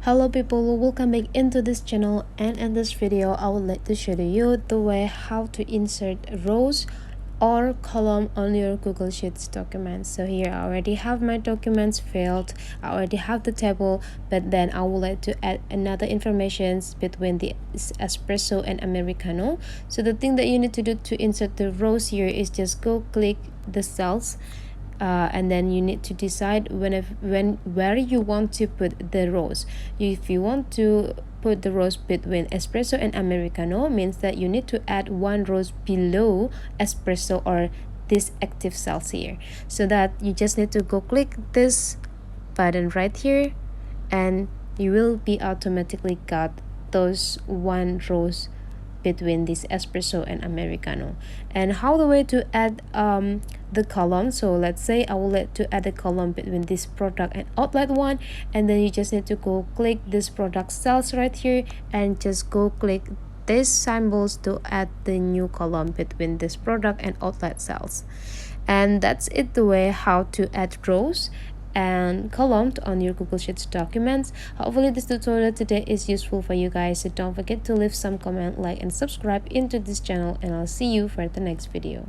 Hello people, welcome back into this channel, and in this video I would like to show you the way how to insert rows or column on your Google Sheets documents. So here I already have my documents filled, I already have the table, but then I would like to add another informations between the espresso and Americano. So the thing that you need to do to insert the rows here is just go click the cells, and then you need to decide where you want to put the rows. If you want to put the rows between espresso and Americano, means that you need to add one rows below espresso or this active cells here. So that you just need to go click this button right here, and you will be automatically got those one rows between this espresso and Americano. And how the way to add the column. So let's say I would like to add a column between this product and outlet one, and then you just need to go click this product cells right here and just go click these symbols to add the new column between this product and outlet cells. And that's it, the way how to add rows and columns on your Google Sheets documents. Hopefully this tutorial today is useful for you guys, so don't forget to leave some comment, like and subscribe into this channel, and I'll see you for the next video.